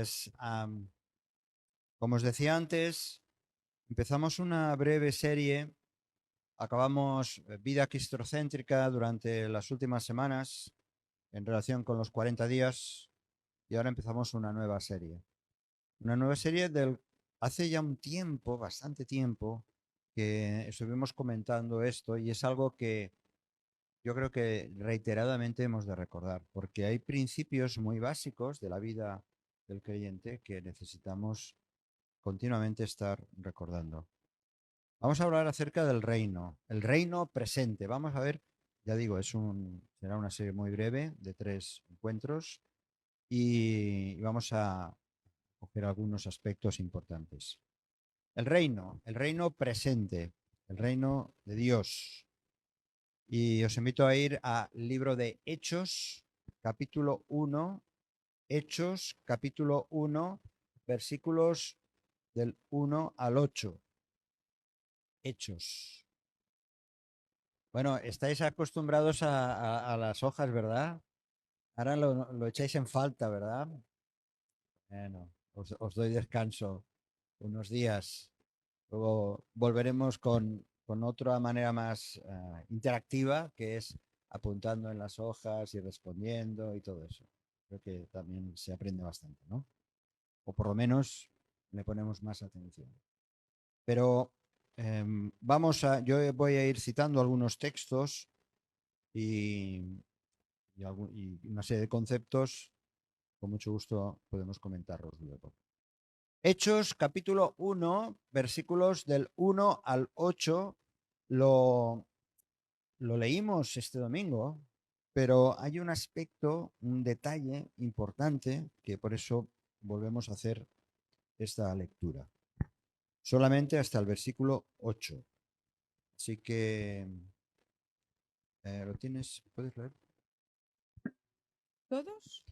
Pues, como os decía antes, empezamos una breve serie, acabamos vida cristocéntrica durante las últimas semanas en relación con los 40 días y ahora empezamos una nueva serie. Una nueva serie del hace ya un tiempo, bastante tiempo, que estuvimos comentando esto y es algo que yo creo que reiteradamente hemos de recordar, porque hay principios muy básicos de la vida del creyente que necesitamos continuamente estar recordando. Vamos a hablar acerca del reino, el reino presente. Vamos a ver, ya digo, será una serie muy breve de 3 encuentros y vamos a coger algunos aspectos importantes. El reino presente, el reino de Dios. Y os invito a ir al libro de Hechos, capítulo 1, Hechos, capítulo 1, versículos del 1 al 8. Hechos. Bueno, estáis acostumbrados a las hojas, ¿verdad? Ahora lo echáis en falta, ¿verdad? Bueno, os doy descanso unos días. Luego volveremos con otra manera más interactiva, que es apuntando en las hojas y respondiendo y todo eso. Creo que también se aprende bastante, ¿no? O por lo menos le ponemos más atención. Pero yo voy a ir citando algunos textos y, y una serie de conceptos. Con mucho gusto podemos comentarlos luego. Hechos capítulo 1, versículos del 1 al 8, lo leímos este domingo, pero hay un aspecto, un detalle importante que por eso volvemos a hacer esta lectura. Solamente hasta el versículo 8. Así que, ¿lo tienes? ¿Puedes leer? ¿Todos?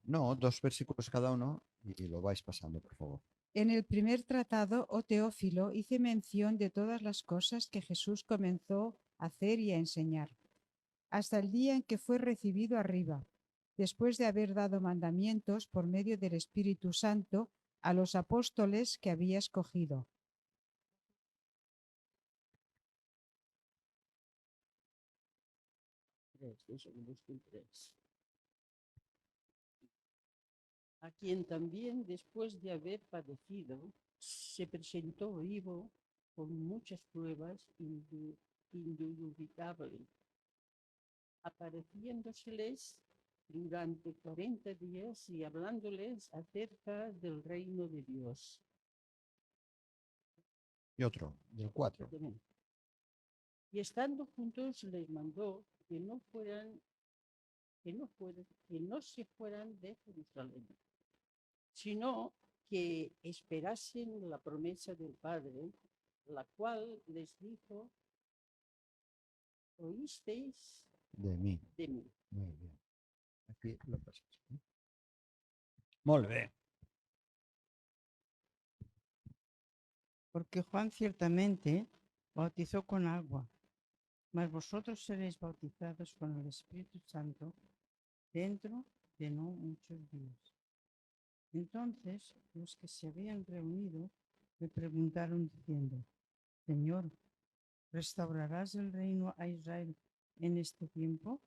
No, 2 versículos cada uno y lo vais pasando, por favor. En el primer tratado, oh Teófilo, hice mención de todas las cosas que Jesús comenzó a hacer y a enseñar, hasta el día en que fue recibido arriba, después de haber dado mandamientos por medio del Espíritu Santo a los apóstoles que había escogido. A quien también después de haber padecido, se presentó vivo con muchas pruebas indubitables, apareciéndoseles durante 40 días y hablándoles acerca del reino de Dios. Y otro, del 4. Y estando juntos les mandó que no se fueran de Jerusalén, sino que esperasen la promesa del Padre, la cual les dijo: oísteis De mí. de mí. Muy bien. Aquí lo pasas. Molt bé. Porque Juan ciertamente bautizó con agua, mas vosotros seréis bautizados con el Espíritu Santo dentro de no muchos días. Entonces los que se habían reunido le preguntaron diciendo: Señor, ¿restaurarás el reino a Israel en este tiempo?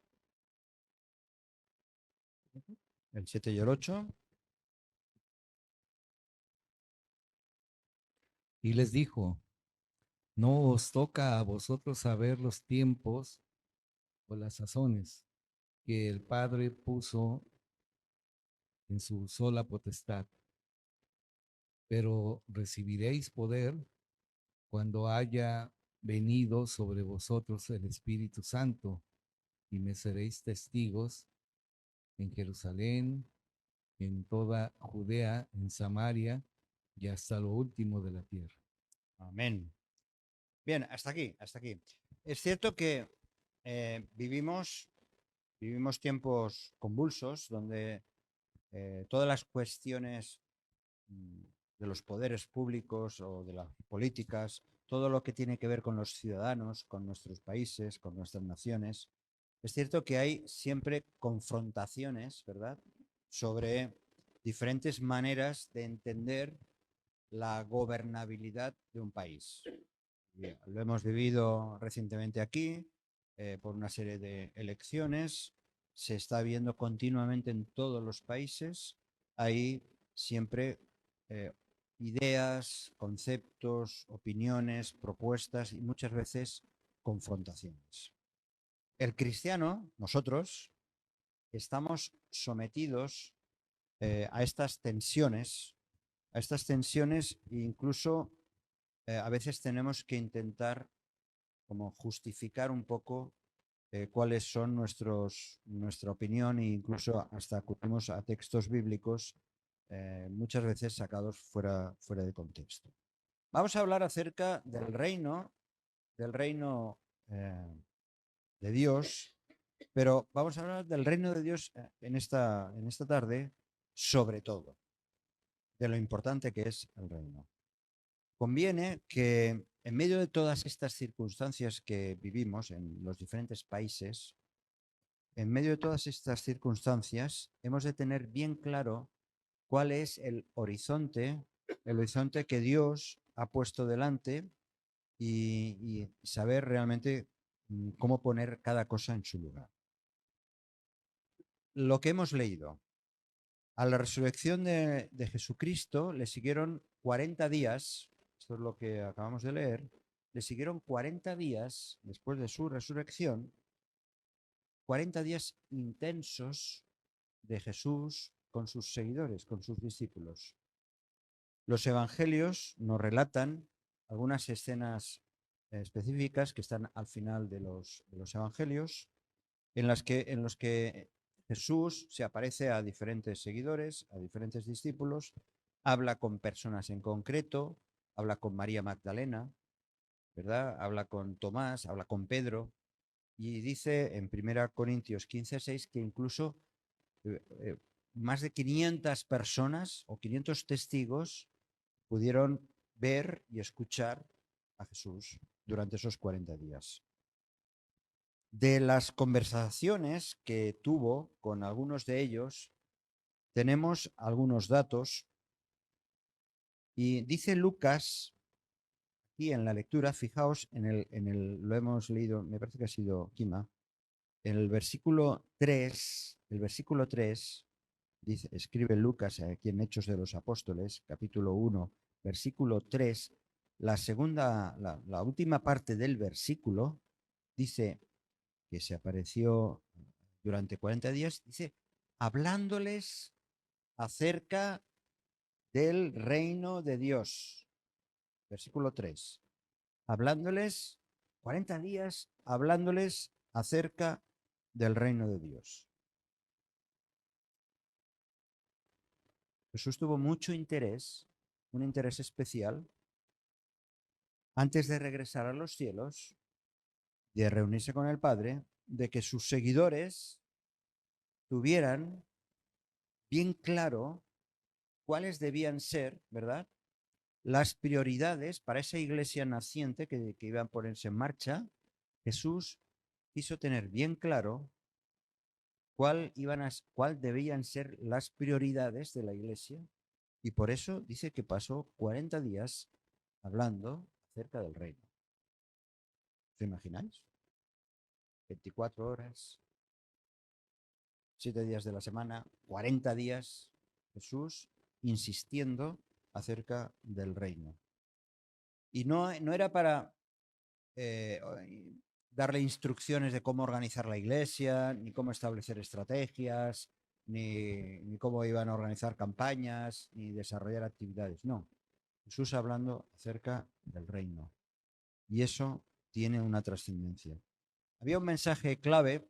El 7 y el 8. Y les dijo: no os toca a vosotros saber los tiempos o las sazones que el Padre puso en su sola potestad, pero recibiréis poder cuando haya venido sobre vosotros el Espíritu Santo, y me seréis testigos en Jerusalén, en toda Judea, en Samaria y hasta lo último de la tierra. Amén. Bien, hasta aquí, hasta aquí. Es cierto que vivimos tiempos convulsos donde todas las cuestiones mm, de los poderes públicos o de las políticas, todo lo que tiene que ver con los ciudadanos, con nuestros países, con nuestras naciones, es cierto que hay siempre confrontaciones, ¿verdad?, sobre diferentes maneras de entender la gobernabilidad de un país. Lo hemos vivido recientemente aquí, por una serie de elecciones. Se está viendo continuamente en todos los países. Hay siempre ideas, conceptos, opiniones, propuestas y muchas veces confrontaciones. El cristiano, nosotros, estamos sometidos a estas tensiones e incluso a veces tenemos que intentar como justificar un poco cuáles son nuestra opinión e incluso hasta acudimos a textos bíblicos muchas veces sacados fuera de contexto. Vamos a hablar acerca del reino de Dios, pero vamos a hablar del reino de Dios en esta tarde, sobre todo, de lo importante que es el reino. Conviene que en medio de todas estas circunstancias que vivimos en los diferentes países, en medio de todas estas circunstancias, hemos de tener bien claro cuál es el horizonte que Dios ha puesto delante y saber realmente cómo poner cada cosa en su lugar. Lo que hemos leído. A la resurrección de Jesucristo le siguieron 40 días, esto es lo que acabamos de leer, le siguieron 40 días después de su resurrección, 40 días intensos de Jesús con sus seguidores, con sus discípulos. Los evangelios nos relatan algunas escenas específicas que están al final de los evangelios, en los que Jesús se aparece a diferentes seguidores, a diferentes discípulos, habla con personas en concreto, habla con María Magdalena, ¿verdad? Habla con Tomás, habla con Pedro, y dice en 1 Corintios 15:6 que incluso más de 500 personas o 500 testigos pudieron ver y escuchar a Jesús durante esos 40 días. De las conversaciones que tuvo con algunos de ellos, tenemos algunos datos y dice Lucas, aquí en la lectura, fijaos, lo hemos leído, me parece que ha sido Kima, en el versículo 3, dice, escribe Lucas aquí en Hechos de los Apóstoles, capítulo 1, versículo 3, la última parte del versículo dice que se apareció durante 40 días, dice, hablándoles acerca del reino de Dios. Versículo 3. Hablándoles, 40 días, hablándoles acerca del reino de Dios. Jesús tuvo mucho interés, un interés especial, antes de regresar a los cielos, de reunirse con el Padre, de que sus seguidores tuvieran bien claro cuáles debían ser, ¿verdad?, las prioridades para esa iglesia naciente que iba a ponerse en marcha. Jesús quiso tener bien claro cuál debían ser las prioridades de la iglesia, y por eso dice que pasó 40 días hablando acerca del reino. ¿Os imagináis? 24 horas, 7 días de la semana, 40 días, Jesús insistiendo acerca del reino. Y no era para darle instrucciones de cómo organizar la iglesia, ni cómo establecer estrategias, ni cómo iban a organizar campañas, ni desarrollar actividades. No, Jesús hablando acerca del reino. Y eso tiene una trascendencia. Había un mensaje clave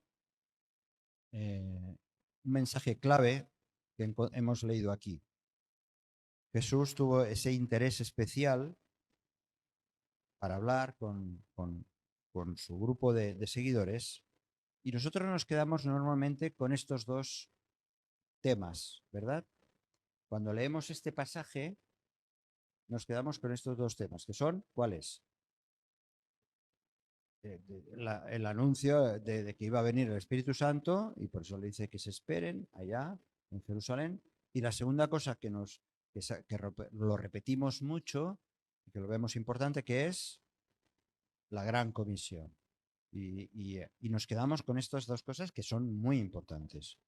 que hemos leído aquí. Jesús tuvo ese interés especial para hablar con su grupo de seguidores, y nosotros nos quedamos normalmente con estos dos temas, ¿verdad? Cuando leemos este pasaje, nos quedamos con estos dos temas, que son, ¿cuáles? El anuncio de que iba a venir el Espíritu Santo, y por eso le dice que se esperen allá en Jerusalén, Y la segunda cosa que lo repetimos mucho y que lo vemos importante, que es la gran comisión. Y nos quedamos con estas dos cosas que son muy importantes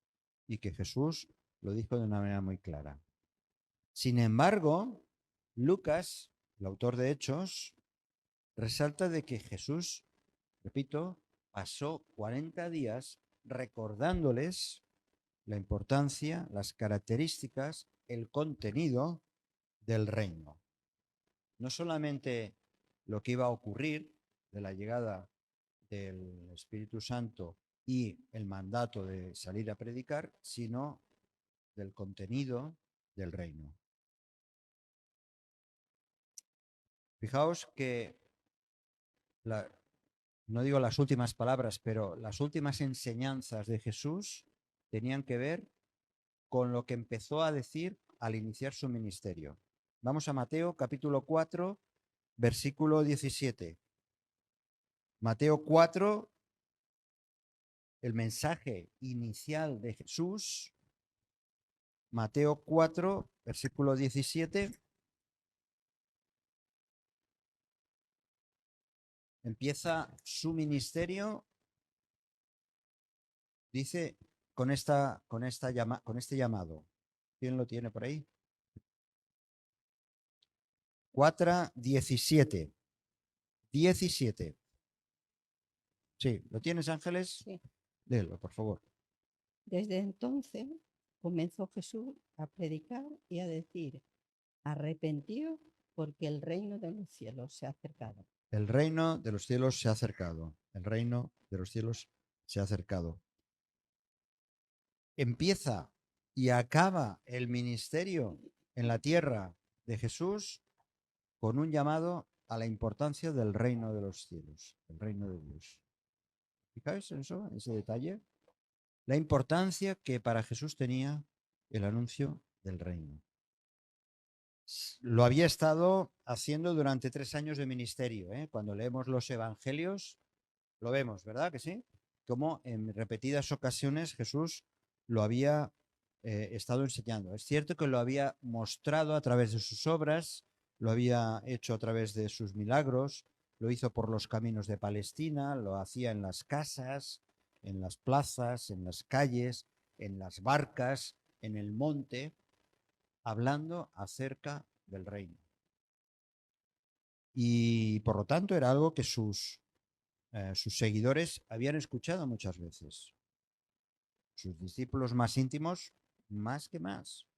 y que Jesús lo dijo de una manera muy clara. Sin embargo, Lucas, el autor de Hechos, resalta de que Jesús, repito, pasó 40 días recordándoles la importancia, las características, el contenido del reino. No solamente lo que iba a ocurrir de la llegada del Espíritu Santo y el mandato de salir a predicar, sino del contenido del reino. Fijaos que, no digo las últimas palabras, pero las últimas enseñanzas de Jesús tenían que ver con lo que empezó a decir al iniciar su ministerio. Vamos a Mateo capítulo 4, versículo 17. Mateo 4, el mensaje inicial de Jesús. Mateo 4, versículo 17. Empieza su ministerio, dice, con este llamado. ¿Quién lo tiene por ahí? 4, 17. 17. Sí, ¿lo tienes, Ángeles? Sí. Léelo, por favor. Desde entonces comenzó Jesús a predicar y a decir: arrepentíos, porque el reino de los cielos se ha acercado. El reino de los cielos se ha acercado. El reino de los cielos se ha acercado. Empieza y acaba el ministerio en la tierra de Jesús con un llamado a la importancia del reino de los cielos, el reino de Dios. ¿Fijáis en eso, en ese detalle? La importancia que para Jesús tenía el anuncio del reino. Lo había estado haciendo durante 3 años de ministerio, ¿eh? Cuando leemos los evangelios, lo vemos, ¿verdad que sí? Como en repetidas ocasiones Jesús lo había estado enseñando. Es cierto que lo había mostrado a través de sus obras, lo había hecho a través de sus milagros, lo hizo por los caminos de Palestina, lo hacía en las casas, en las plazas, en las calles, en las barcas, en el monte, hablando acerca del reino. Y por lo tanto era algo que sus seguidores habían escuchado muchas veces. Sus discípulos más íntimos, más que más.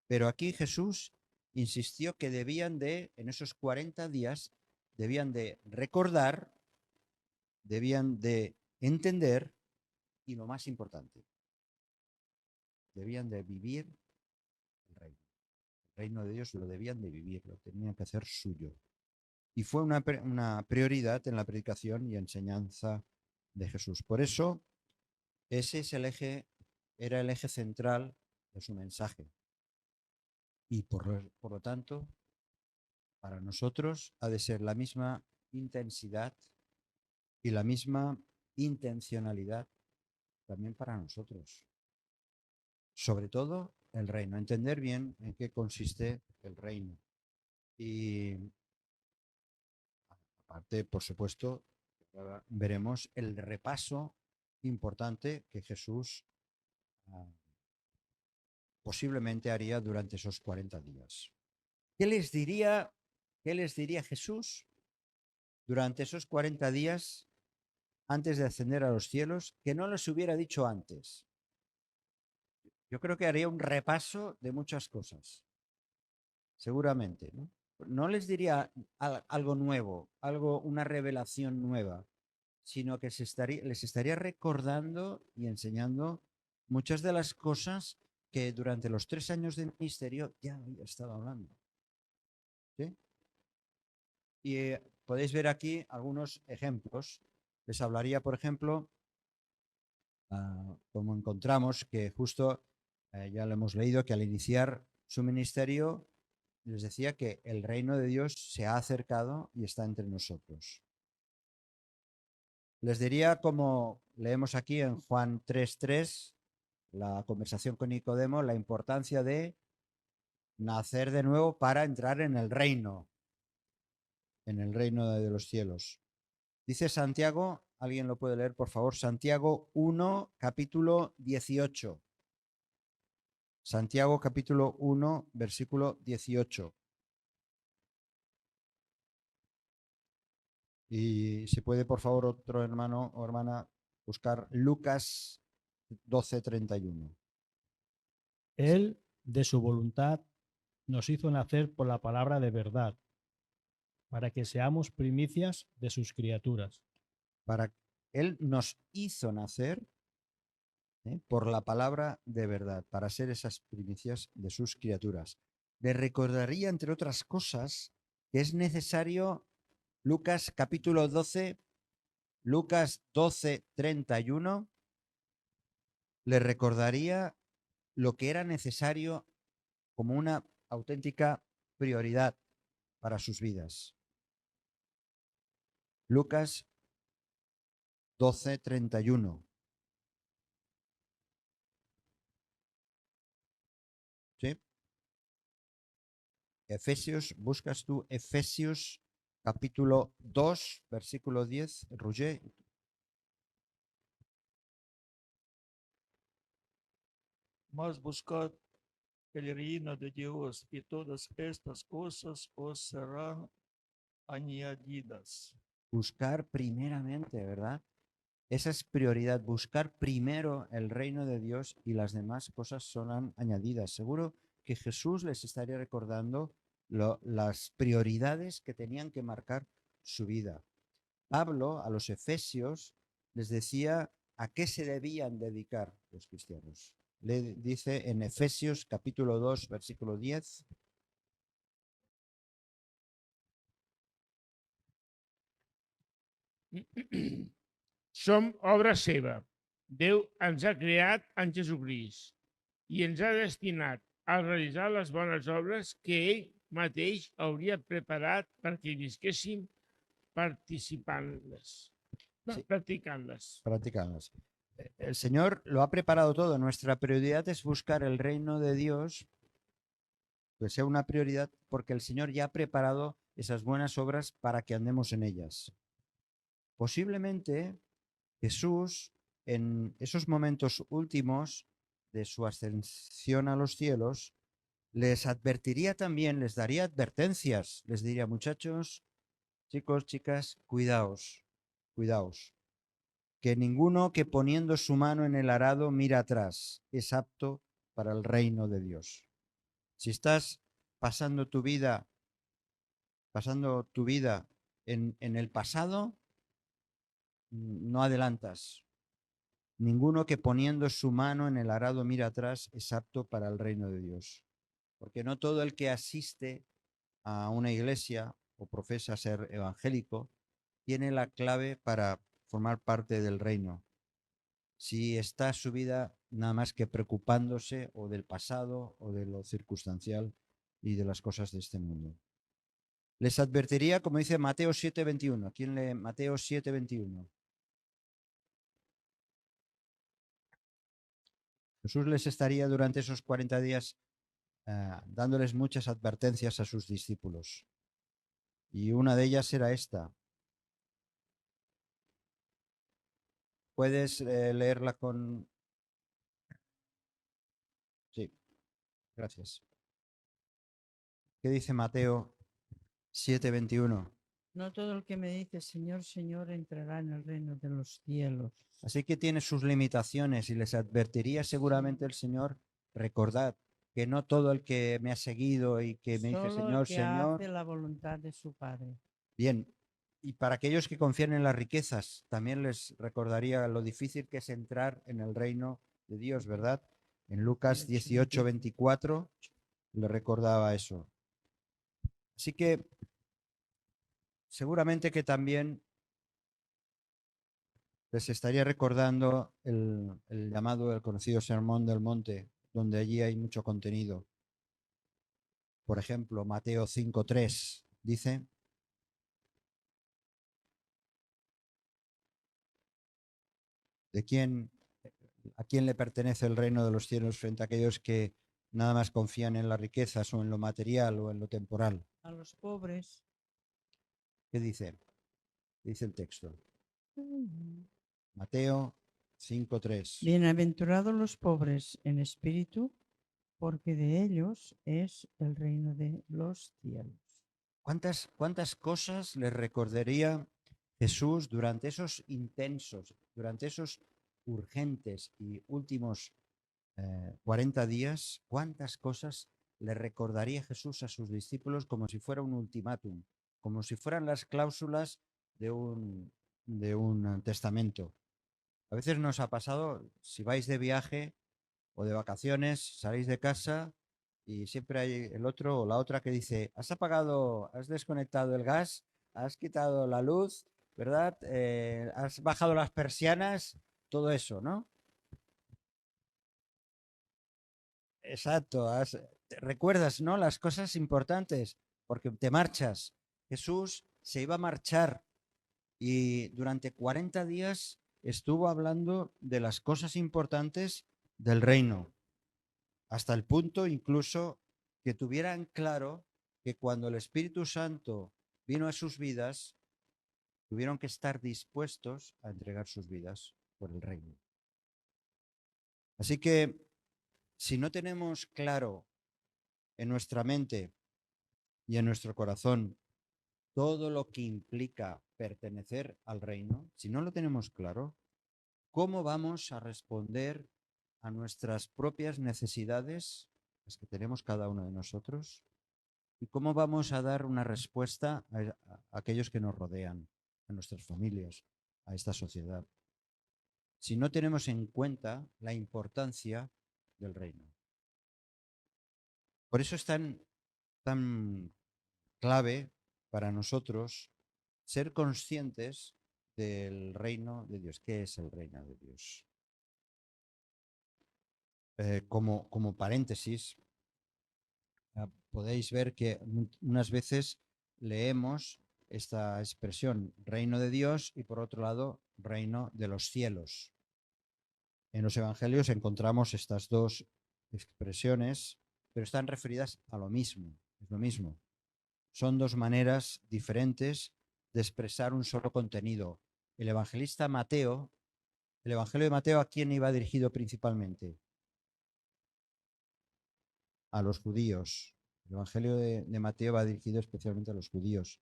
Pero aquí Jesús insistió que en esos 40 días, debían de recordar, debían de entender y lo más importante, debían de vivir el reino. El reino de Dios lo debían de vivir, lo tenían que hacer suyo. Y fue una prioridad en la predicación y enseñanza de Jesús. Por eso, ese es era el eje central de su mensaje. Y por lo tanto, para nosotros ha de ser la misma intensidad y la misma intencionalidad también para nosotros. Sobre todo el reino, entender bien en qué consiste el reino. Y aparte, por supuesto, ahora veremos el repaso importante que Jesús posiblemente haría durante esos 40 días. ¿Qué les diría Jesús durante esos 40 días antes de ascender a los cielos que no les hubiera dicho antes? Yo creo que haría un repaso de muchas cosas, seguramente, ¿no? No les diría algo nuevo, una revelación nueva, sino que les estaría recordando y enseñando muchas de las cosas que durante los 3 años de ministerio ya había estado hablando. ¿Sí? Y podéis ver aquí algunos ejemplos. Les hablaría, por ejemplo, como encontramos que justo, ya lo hemos leído, que al iniciar su ministerio les decía que el reino de Dios se ha acercado y está entre nosotros. Les diría, como leemos aquí en Juan 3:3, la conversación con Nicodemo, la importancia de nacer de nuevo para entrar en el reino de los cielos. Dice Santiago, ¿alguien lo puede leer, por favor? Santiago 1, capítulo 18. Santiago capítulo 1, versículo 18. Y si puede, por favor, otro hermano o hermana, buscar Lucas 12:31. Él, de su voluntad, nos hizo nacer por la palabra de verdad, para que seamos primicias de sus criaturas. Él nos hizo nacer por la palabra de verdad, para ser esas primicias de sus criaturas. Le recordaría, entre otras cosas, que es necesario Lucas capítulo 12, Lucas 12:31, le recordaría lo que era necesario como una auténtica prioridad para sus vidas. Lucas 12:31. ¿Sí? Efesios, buscas tú Efesios capítulo 2, versículo 10, Roger. Mas buscad el reino de Dios y todas estas cosas os serán añadidas. Buscar primeramente, ¿verdad? Esa es prioridad, buscar primero el reino de Dios y las demás cosas son añadidas. Seguro que Jesús les estaría recordando las prioridades que tenían que marcar su vida. Pablo a los efesios les decía a qué se debían dedicar los cristianos. Le dice en Efesios capítulo 2, versículo 10. Som obra seva. Déu ens ha creat en Jesucrist i ens ha destinat a realitzar les bones obres que ell mateix hauria preparat perquè visquéssim participant-les, Sí. practicant-les. Practicarlas. El Señor lo ha preparado todo. Nuestra prioridad es buscar el reino de Dios, que sea una prioridad, porque el Señor ya ha preparado esas buenas obras para que andemos en ellas. Posiblemente Jesús, en esos momentos últimos de su ascensión a los cielos, les advertiría también, les daría advertencias, les diría, muchachos, chicos, chicas, cuidaos, cuidaos, que ninguno que poniendo su mano en el arado mira atrás es apto para el reino de Dios. Si estás pasando tu vida en el pasado, no adelantas. Ninguno que poniendo su mano en el arado mira atrás es apto para el reino de Dios. Porque no todo el que asiste a una iglesia o profesa ser evangélico tiene la clave para formar parte del reino. Si está su vida nada más que preocupándose o del pasado o de lo circunstancial y de las cosas de este mundo. Les advertiría, como dice Mateo 7:21. ¿Quién lee Mateo 7:21? Jesús les estaría durante esos 40 días dándoles muchas advertencias a sus discípulos. Y una de ellas era esta. ¿Puedes leerla con...? Sí, gracias. ¿Qué dice Mateo 7:21? No todo el que me dice Señor, Señor entrará en el reino de los cielos. Así que tiene sus limitaciones y les advertiría seguramente el Señor, recordad que no todo el que me ha seguido y que me dice Solo el Señor, que Señor, hace la voluntad de su Padre. bien. Y para aquellos que confían en las riquezas, también les recordaría lo difícil que es entrar en el reino de Dios, ¿verdad? En Lucas 18:24 le recordaba eso. Así que seguramente que también les estaría recordando el llamado, el conocido Sermón del Monte, donde allí hay mucho contenido. Por ejemplo, Mateo 5:3 dice: ¿de quién? ¿A quién le pertenece el reino de los cielos frente a aquellos que nada más confían en las riquezas o en lo material o en lo temporal? A los pobres. ¿Qué dice? ¿Qué dice el texto? Mateo 5:3. Bienaventurados los pobres en espíritu, porque de ellos es el reino de los cielos. ¿Cuántas cosas le recordaría Jesús durante esos intensos, durante esos urgentes y últimos 40 días? ¿Cuántas cosas le recordaría Jesús a sus discípulos como si fuera un ultimátum, como si fueran las cláusulas de un testamento? A veces nos ha pasado, si vais de viaje o de vacaciones, salís de casa y siempre hay el otro o la otra que dice, has apagado, has desconectado el gas, has quitado la luz, ¿verdad? Has bajado las persianas, todo eso, ¿no? Exacto, recuerdas, ¿no? Las cosas importantes, porque te marchas. Jesús se iba a marchar y durante 40 días estuvo hablando de las cosas importantes del reino, hasta el punto incluso que tuvieran claro que cuando el Espíritu Santo vino a sus vidas, tuvieron que estar dispuestos a entregar sus vidas por el reino. Así que si no tenemos claro en nuestra mente y en nuestro corazón todo lo que implica pertenecer al reino, si no lo tenemos claro, ¿cómo vamos a responder a nuestras propias necesidades, las que tenemos cada uno de nosotros? ¿Y cómo vamos a dar una respuesta a aquellos que nos rodean, a nuestras familias, a esta sociedad, si no tenemos en cuenta la importancia del reino? Por eso es tan clave para nosotros ser conscientes del reino de Dios. ¿Qué es el reino de Dios? Como paréntesis, podéis ver que unas veces leemos esta expresión reino de Dios y por otro lado reino de los cielos. En los evangelios encontramos estas dos expresiones, pero están referidas a lo mismo, es lo mismo. Son dos maneras diferentes de expresar un solo contenido. El evangelista Mateo, el evangelio de Mateo, ¿a quién iba dirigido principalmente? A los judíos. El evangelio de Mateo va dirigido especialmente a los judíos.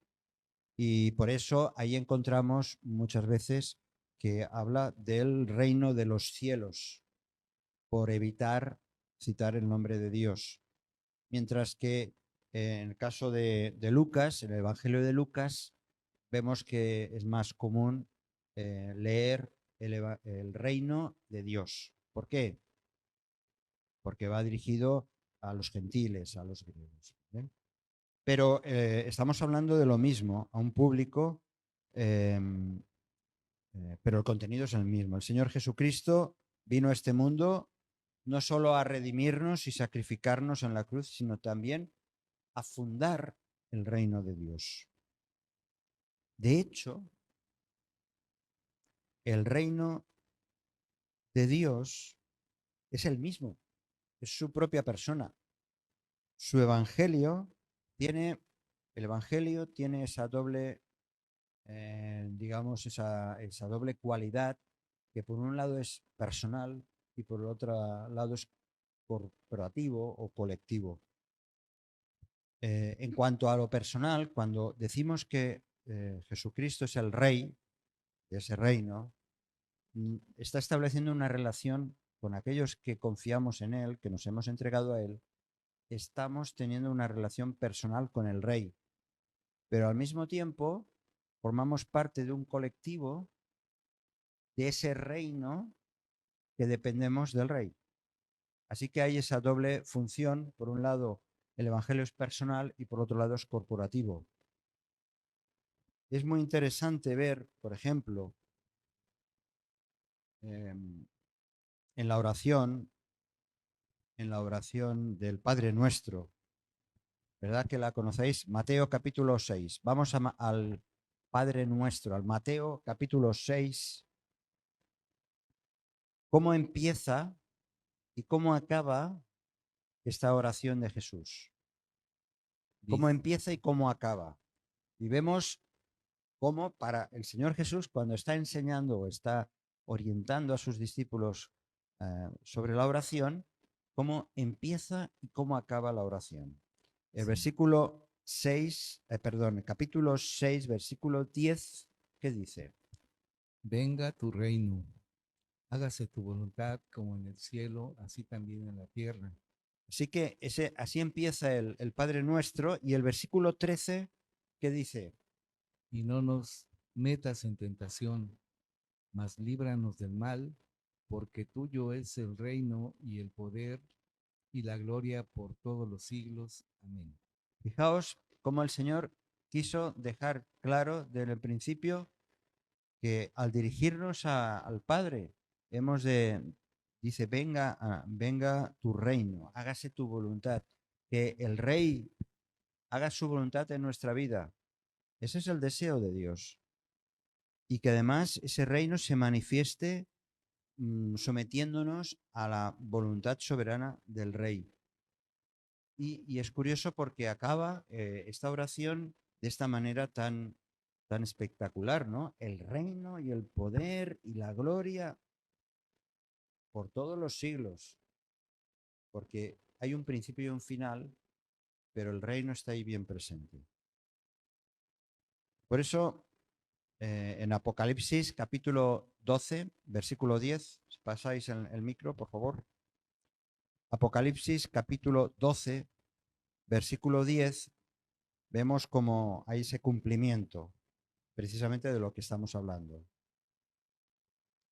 Y por eso ahí encontramos muchas veces que habla del reino de los cielos, por evitar citar el nombre de Dios. Mientras que en el caso de Lucas, en el evangelio de Lucas, vemos que es más común leer el reino de Dios. ¿Por qué? Porque va dirigido a los gentiles, a los griegos. Pero estamos hablando de lo mismo, a un público, pero el contenido es el mismo. El Señor Jesucristo vino a este mundo no solo a redimirnos y sacrificarnos en la cruz, sino también a fundar el reino de Dios. De hecho, el reino de Dios es el mismo, es su propia persona. Su evangelio tiene esa doble, digamos, esa doble cualidad que por un lado es personal y por el otro lado es corporativo o colectivo. En cuanto a lo personal, cuando decimos que Jesucristo es el rey de ese reino, está estableciendo una relación con aquellos que confiamos en Él, que nos hemos entregado a Él. Estamos teniendo una relación personal con el rey, pero al mismo tiempo formamos parte de un colectivo de ese reino que dependemos del rey. Así que hay esa doble función. Por un lado, el evangelio es personal y por otro lado es corporativo. Es muy interesante ver, por ejemplo, en la oración del Padre Nuestro, ¿verdad que la conocéis? Mateo capítulo 6. Vamos al Padre Nuestro, al Mateo capítulo 6. cómo empieza y cómo acaba esta oración de Jesús. Cómo Dice, empieza y cómo acaba. Y vemos cómo para el Señor Jesús, cuando está enseñando o está orientando a sus discípulos sobre la oración, cómo empieza y cómo acaba la oración. El Sí. versículo 6, capítulo 6, versículo 10, ¿qué dice? venga tu reino, hágase tu voluntad como en el cielo, así también en la tierra. Así que así empieza el Padre Nuestro, y el versículo 13, ¿qué dice? Y no nos metas en tentación, mas líbranos del mal, porque tuyo es el reino y el poder y la gloria por todos los siglos. Amén. Fijaos cómo el Señor quiso dejar claro desde el principio que al dirigirnos al Padre dice, venga tu reino, hágase tu voluntad, que el Rey haga su voluntad en nuestra vida. Ese es el deseo de Dios. Y que además ese reino se manifieste sometiéndonos a la voluntad soberana del Rey. Y es curioso porque acaba esta oración de esta manera tan espectacular, ¿no? El reino y el poder y la gloria por todos los siglos, porque hay un principio y un final, pero el reino está ahí bien presente. Por eso, en Apocalipsis capítulo 12, versículo 10, si pasáis el micro, por favor. Apocalipsis capítulo 12, versículo 10, vemos como hay ese cumplimiento precisamente de lo que estamos hablando.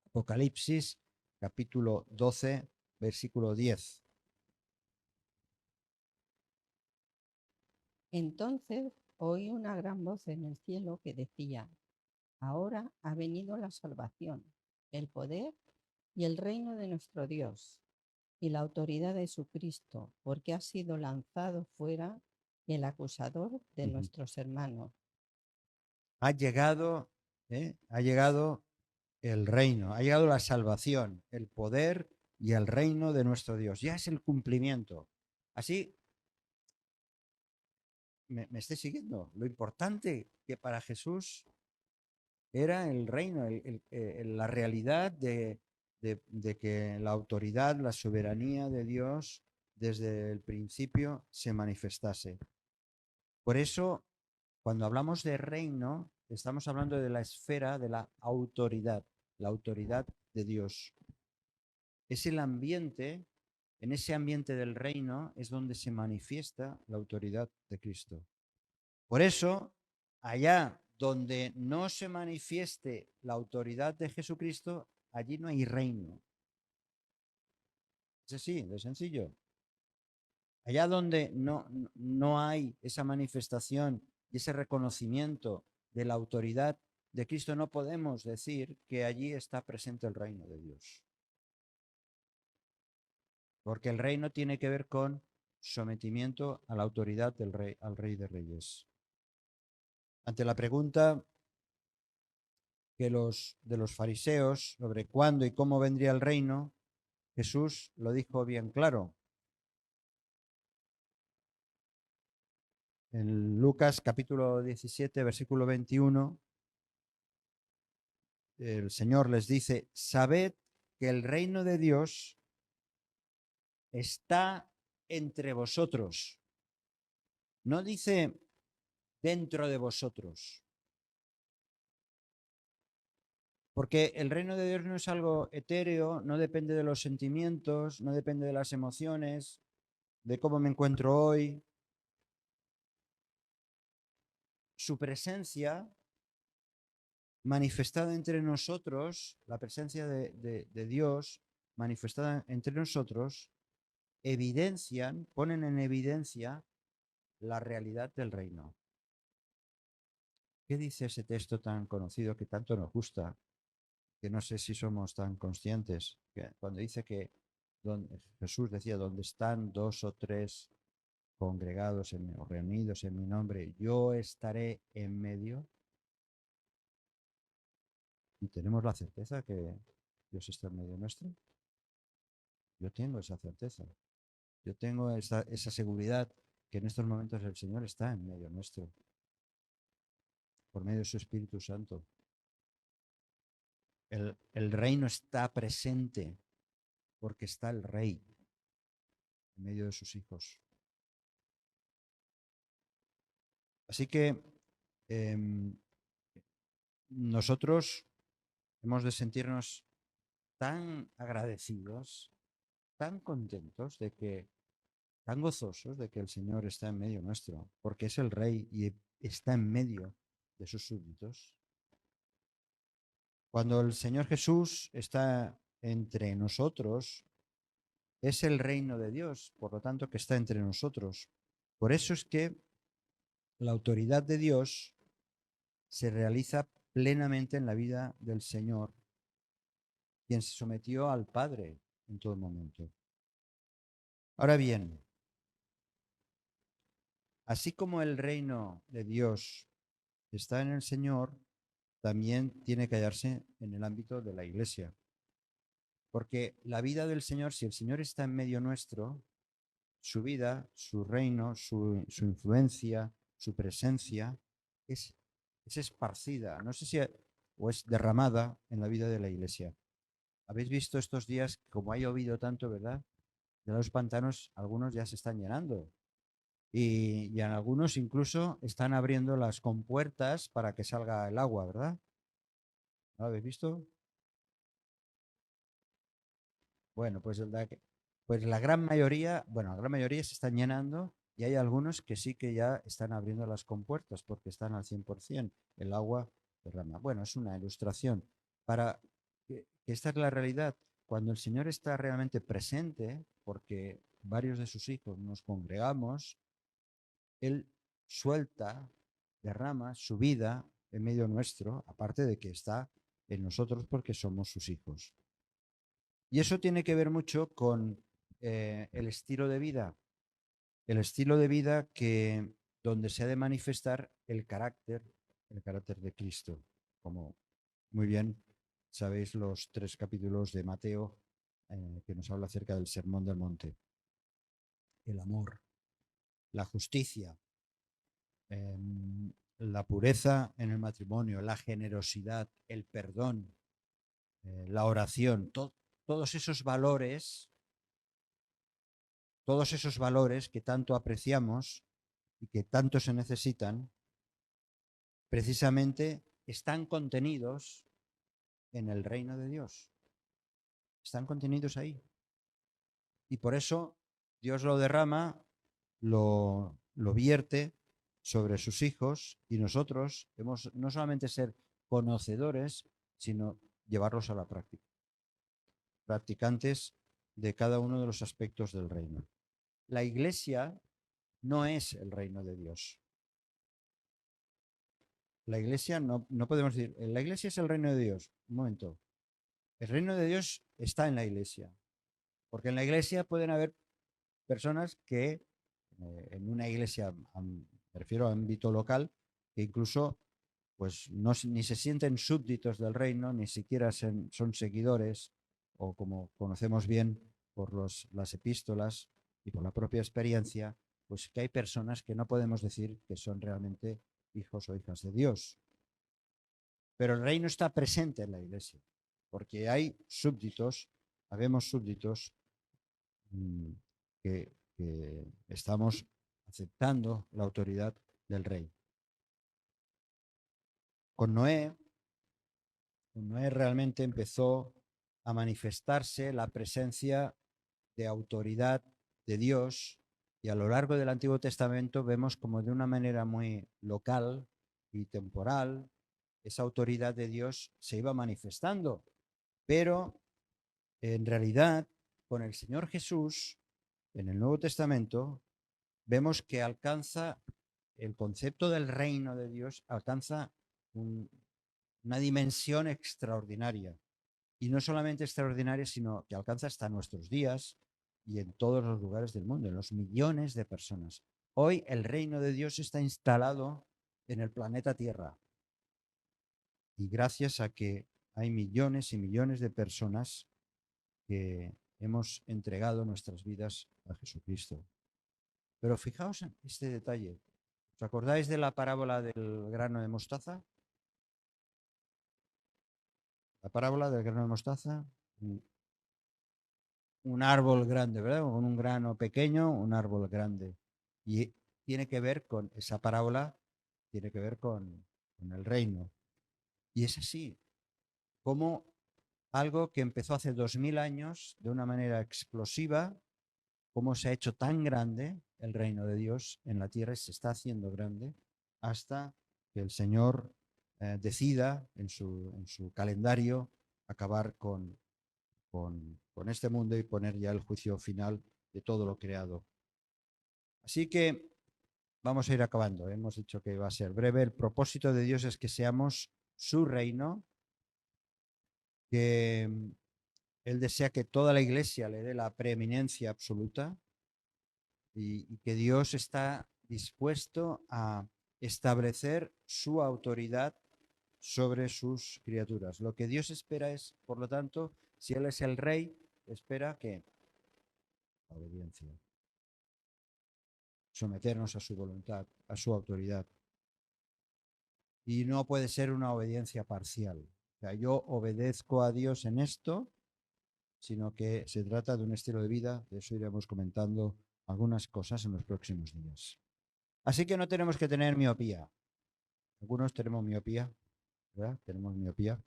Apocalipsis capítulo 12, versículo 10. Entonces oí una gran voz en el cielo que decía: ahora ha venido la salvación, el poder y el reino de nuestro Dios y la autoridad de su Cristo, porque ha sido lanzado fuera el acusador de nuestros hermanos. Ha llegado el reino, ha llegado la salvación, el poder y el reino de nuestro Dios. Ya es el cumplimiento. Así, me esté siguiendo. Lo importante que para Jesús era el reino, la realidad de que la autoridad, la soberanía de Dios desde el principio se manifestase. Por eso, cuando hablamos de reino, estamos hablando de la esfera de la autoridad de Dios. Es el ambiente, en ese ambiente del reino es donde se manifiesta la autoridad de Cristo. Por eso, allá donde no se manifieste la autoridad de Jesucristo, allí no hay reino. Es así, de sencillo. Allá donde no hay esa manifestación y ese reconocimiento de la autoridad de Cristo, no podemos decir que allí está presente el reino de Dios. Porque el reino tiene que ver con sometimiento a la autoridad del rey, al Rey de Reyes. Ante la pregunta de los fariseos sobre cuándo y cómo vendría el reino, Jesús lo dijo bien claro. En Lucas capítulo 17, versículo 21, el Señor les dice: sabed que el reino de Dios está entre vosotros. No dice dentro de vosotros. Porque el reino de Dios no es algo etéreo, no depende de los sentimientos, no depende de las emociones, de cómo me encuentro hoy. Su presencia manifestada entre nosotros, la presencia de Dios manifestada entre nosotros, ponen en evidencia la realidad del reino. ¿Qué dice ese texto tan conocido que tanto nos gusta? Que no sé si somos tan conscientes, que cuando dice que Jesús decía, donde están dos o tres congregados o reunidos en mi nombre, yo estaré en medio. Y tenemos la certeza que Dios está en medio nuestro. Yo tengo esa certeza. Yo tengo esa seguridad que en estos momentos el Señor está en medio nuestro, por medio de su Espíritu Santo. El reino está presente porque está el Rey en medio de sus hijos. Así que nosotros hemos de sentirnos tan agradecidos, tan contentos de que, tan gozosos de que el Señor está en medio nuestro, porque es el Rey y está en medio de sus súbditos. Cuando el Señor Jesús está entre nosotros, es el reino de Dios, por lo tanto, que está entre nosotros. Por eso es que la autoridad de Dios se realiza plenamente en la vida del Señor, quien se sometió al Padre en todo momento. Ahora bien, así como el reino de Dios está en el Señor, también tiene que hallarse en el ámbito de la Iglesia. Porque la vida del Señor, si el Señor está en medio nuestro, su vida, su reino, su influencia, su presencia es esparcida, no sé si o es derramada en la vida de la Iglesia. Habéis visto estos días, como ha llovido tanto, ¿verdad? De los pantanos, algunos ya se están llenando. Y en algunos incluso están abriendo las compuertas para que salga el agua, ¿verdad? ¿Lo habéis visto? Bueno, pues la gran mayoría, la gran mayoría se están llenando y hay algunos que sí que ya están abriendo las compuertas porque están al 100%, el agua derrama. Bueno, es una ilustración para que esta es la realidad. Cuando el Señor está realmente presente, porque varios de sus hijos nos congregamos, Él suelta, derrama su vida en medio nuestro, aparte de que está en nosotros porque somos sus hijos. Y eso tiene que ver mucho con el estilo de vida. El estilo de vida donde se ha de manifestar el carácter de Cristo. Como muy bien sabéis los 3 capítulos de Mateo que nos habla acerca del Sermón del Monte. El amor, la justicia, la pureza en el matrimonio, la generosidad, el perdón, la oración, todos esos valores que tanto apreciamos y que tanto se necesitan, precisamente están contenidos en el reino de Dios. Están contenidos ahí. Y por eso Dios lo derrama, lo vierte sobre sus hijos y nosotros hemos no solamente ser conocedores, sino llevarlos a la práctica. Practicantes de cada uno de los aspectos del reino. La Iglesia no es el reino de Dios. La Iglesia no podemos decir, la Iglesia es el reino de Dios. Un momento. El reino de Dios está en la Iglesia. Porque en la Iglesia pueden haber personas que, en una iglesia, me refiero a ámbito local, que incluso pues ni se sienten súbditos del reino, ni siquiera son seguidores, o como conocemos bien por las epístolas y por la propia experiencia, pues que hay personas que no podemos decir que son realmente hijos o hijas de Dios. Pero el reino está presente en la iglesia, porque hay súbditos, habemos súbditos que estamos aceptando la autoridad del rey. Con Noé realmente empezó a manifestarse la presencia de autoridad de Dios y a lo largo del Antiguo Testamento vemos como de una manera muy local y temporal esa autoridad de Dios se iba manifestando, pero en realidad con el Señor Jesús en el Nuevo Testamento vemos que alcanza el concepto del reino de Dios, alcanza una dimensión extraordinaria. Y no solamente extraordinaria, sino que alcanza hasta nuestros días y en todos los lugares del mundo, en los millones de personas. Hoy el reino de Dios está instalado en el planeta Tierra. Y gracias a que hay millones y millones de personas que hemos entregado nuestras vidas a Jesucristo. Pero fijaos en este detalle. ¿Os acordáis de la parábola del grano de mostaza? La parábola del grano de mostaza. Un árbol grande, ¿verdad? Con un grano pequeño, un árbol grande. Y tiene que ver con esa parábola, tiene que ver con el reino. Y es así, como algo que empezó hace 2000 años de una manera explosiva, cómo se ha hecho tan grande el reino de Dios en la tierra y se está haciendo grande hasta que el Señor decida en su calendario acabar con este mundo y poner ya el juicio final de todo lo creado. Así que vamos a ir acabando. Hemos dicho que va a ser breve. El propósito de Dios es que seamos su reino, que Él desea que toda la iglesia le dé la preeminencia absoluta y que Dios está dispuesto a establecer su autoridad sobre sus criaturas. Lo que Dios espera es, por lo tanto, si Él es el rey, espera que la obediencia, someternos a su voluntad, a su autoridad. Y no puede ser una obediencia parcial. O sea, yo obedezco a Dios en esto, sino que se trata de un estilo de vida. De eso iremos comentando algunas cosas en los próximos días. Así que no tenemos que tener miopía. Algunos tenemos miopía, ¿verdad? Tenemos miopía.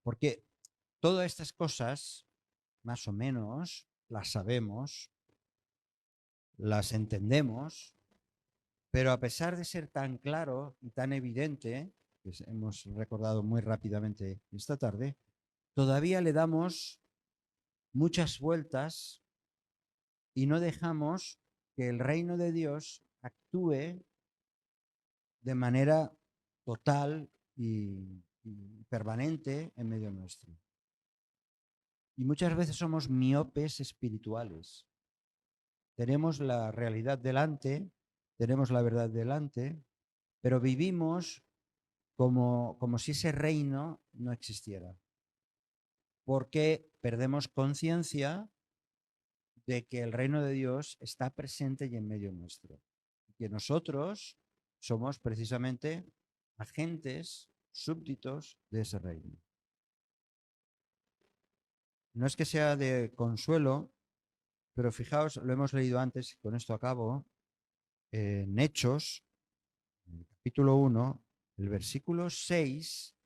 Porque todas estas cosas, más o menos, las sabemos, las entendemos, pero a pesar de ser tan claro y tan evidente, que hemos recordado muy rápidamente esta tarde, todavía le damos muchas vueltas y no dejamos que el reino de Dios actúe de manera total y permanente en medio nuestro. Y muchas veces somos miopes espirituales. Tenemos la realidad delante, tenemos la verdad delante, pero vivimos como si ese reino no existiera. Porque perdemos conciencia de que el reino de Dios está presente y en medio nuestro. Y que nosotros somos precisamente agentes, súbditos de ese reino. No es que sea de consuelo, pero fijaos, lo hemos leído antes, con esto acabo, en Hechos, en el capítulo 1, el versículo 6,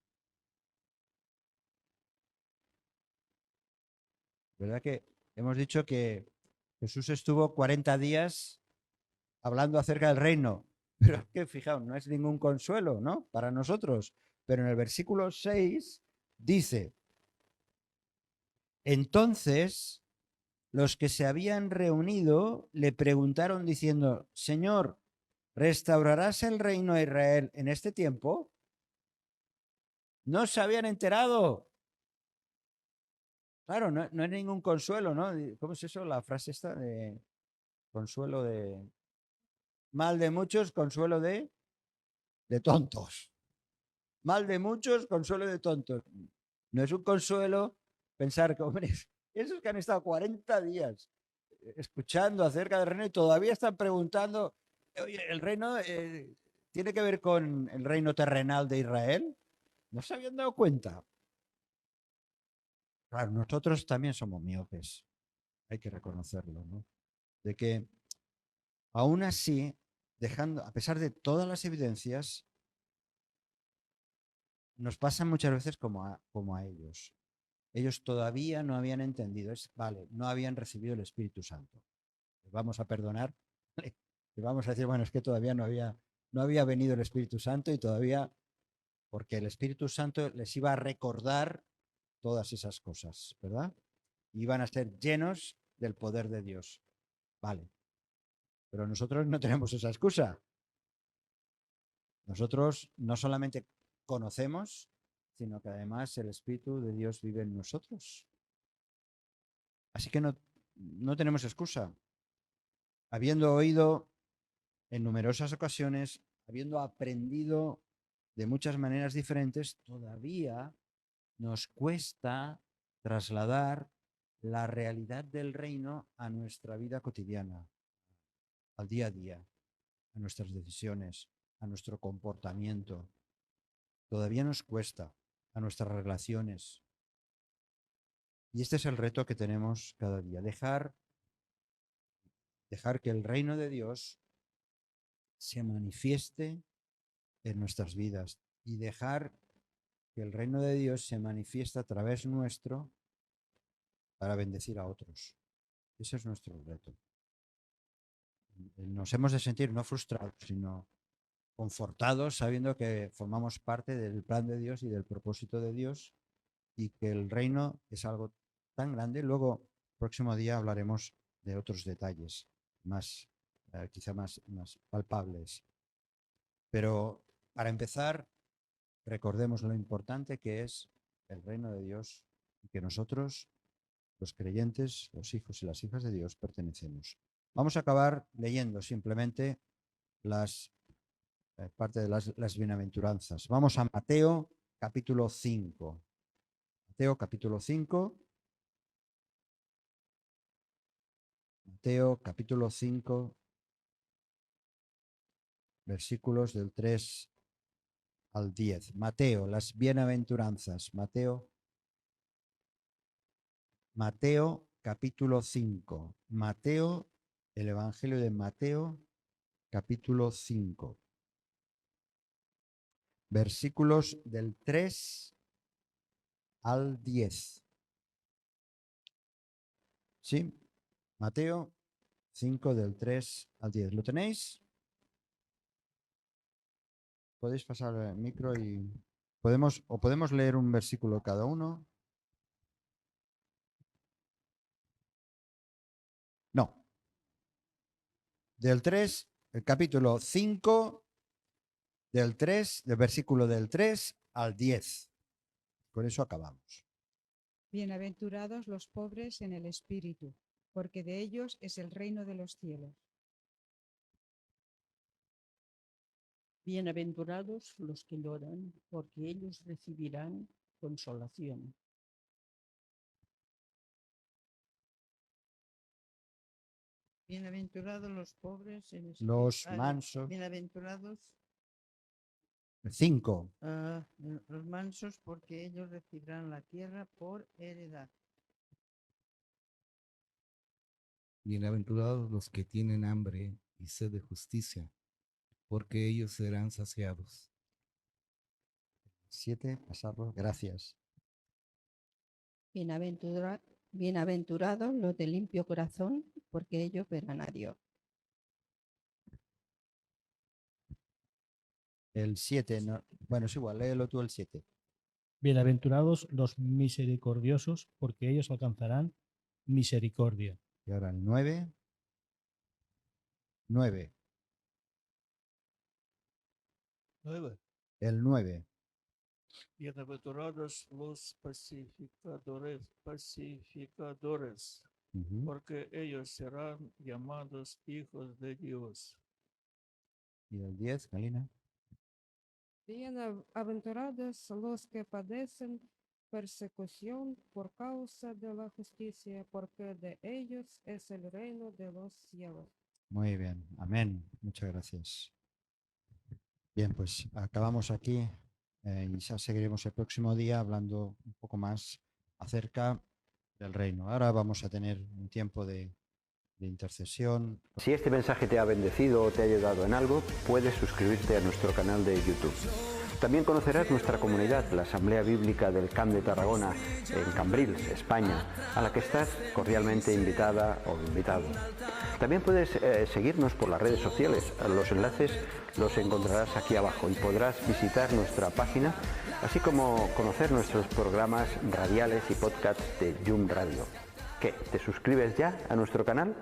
¿verdad que hemos dicho que Jesús estuvo 40 días hablando acerca del reino? Pero es que, fijaos, no es ningún consuelo, ¿no? Para nosotros. Pero en el versículo 6 dice, entonces los que se habían reunido le preguntaron diciendo, Señor, ¿restaurarás el reino de Israel en este tiempo? No se habían enterado. Claro, no es ningún consuelo, ¿no? ¿Cómo es eso? La frase esta de consuelo de... Mal de muchos, consuelo de tontos. Mal de muchos, consuelo de tontos. No es un consuelo pensar que, hombre, esos que han estado 40 días escuchando acerca del reino y todavía están preguntando, oye, ¿el reino tiene que ver con el reino terrenal de Israel? ¿No se habían dado cuenta? Claro, nosotros también somos miopes, hay que reconocerlo, ¿no? De que aún así, a pesar de todas las evidencias, nos pasa muchas veces como a ellos. Ellos todavía no habían entendido, vale, no habían recibido el Espíritu Santo. Les vamos a perdonar, ¿vale? Les vamos a decir, bueno, es que todavía no había venido el Espíritu Santo y todavía, porque el Espíritu Santo les iba a recordar todas esas cosas, ¿verdad? Iban a ser llenos del poder de Dios. Vale. Pero nosotros no tenemos esa excusa. Nosotros no solamente conocemos, sino que además el Espíritu de Dios vive en nosotros. Así que no tenemos excusa. Habiendo oído en numerosas ocasiones, habiendo aprendido de muchas maneras diferentes, todavía nos cuesta trasladar la realidad del reino a nuestra vida cotidiana, al día a día, a nuestras decisiones, a nuestro comportamiento. Todavía nos cuesta, a nuestras relaciones. Y este es el reto que tenemos cada día, dejar que el reino de Dios se manifieste en nuestras vidas y dejar que el reino de Dios se manifieste a través nuestro para bendecir a otros. Ese es nuestro reto. Nos hemos de sentir no frustrados, sino confortados sabiendo que formamos parte del plan de Dios y del propósito de Dios y que el reino es algo tan grande. Luego, próximo día hablaremos de otros detalles más, quizá más palpables. Pero para empezar, recordemos lo importante que es el reino de Dios y que nosotros, los creyentes, los hijos y las hijas de Dios, pertenecemos. Vamos a acabar leyendo simplemente parte de las bienaventuranzas. Vamos a Mateo capítulo 5. Mateo capítulo 5. Mateo capítulo 5, versículos del 3 al 10. Mateo, las bienaventuranzas. Mateo capítulo 5. Mateo, el Evangelio de Mateo capítulo 5. Versículos del 3 al 10. ¿Sí? Mateo 5 del 3 al 10. ¿Lo tenéis? Podéis pasar el micro y podemos leer un versículo cada uno. No. Del 3, el capítulo 5, del versículo del 3 al 10. Con eso acabamos. Bienaventurados los pobres en el espíritu, porque de ellos es el reino de los cielos. Bienaventurados los que lloran, porque ellos recibirán consolación. Bienaventurados los pobres en espíritu. Los mansos. Bienaventurados 5. los mansos, porque ellos recibirán la tierra por heredad. Bienaventurados los que tienen hambre y sed de justicia, porque ellos serán saciados. 7, pasarlo. Gracias. Bienaventurados los de limpio corazón, porque ellos verán a Dios. El 7, no, bueno, es igual, léelo tú el 7. Bienaventurados los misericordiosos, porque ellos alcanzarán misericordia. Y ahora el 9. 9. 9. El 9. Bienaventurados los pacificadores, Ujú. porque ellos serán llamados hijos de Dios. Y el 10, Galina. Bienaventurados los que padecen persecución por causa de la justicia, porque de ellos es el reino de los cielos. Muy bien, amén. Muchas gracias. Bien, pues acabamos aquí y ya seguiremos el próximo día hablando un poco más acerca del reino. Ahora vamos a tener un tiempo de intercesión. Si este mensaje te ha bendecido o te ha ayudado en algo, puedes suscribirte a nuestro canal de YouTube. También conocerás nuestra comunidad, la Asamblea Bíblica del Camp de Tarragona, en Cambrils, España, a la que estás cordialmente invitada o invitado. También puedes seguirnos por las redes sociales. Los enlaces los encontrarás aquí abajo y podrás visitar nuestra página, así como conocer nuestros programas radiales y podcasts de Yum Radio. ¿Qué? ¿Te suscribes ya a nuestro canal?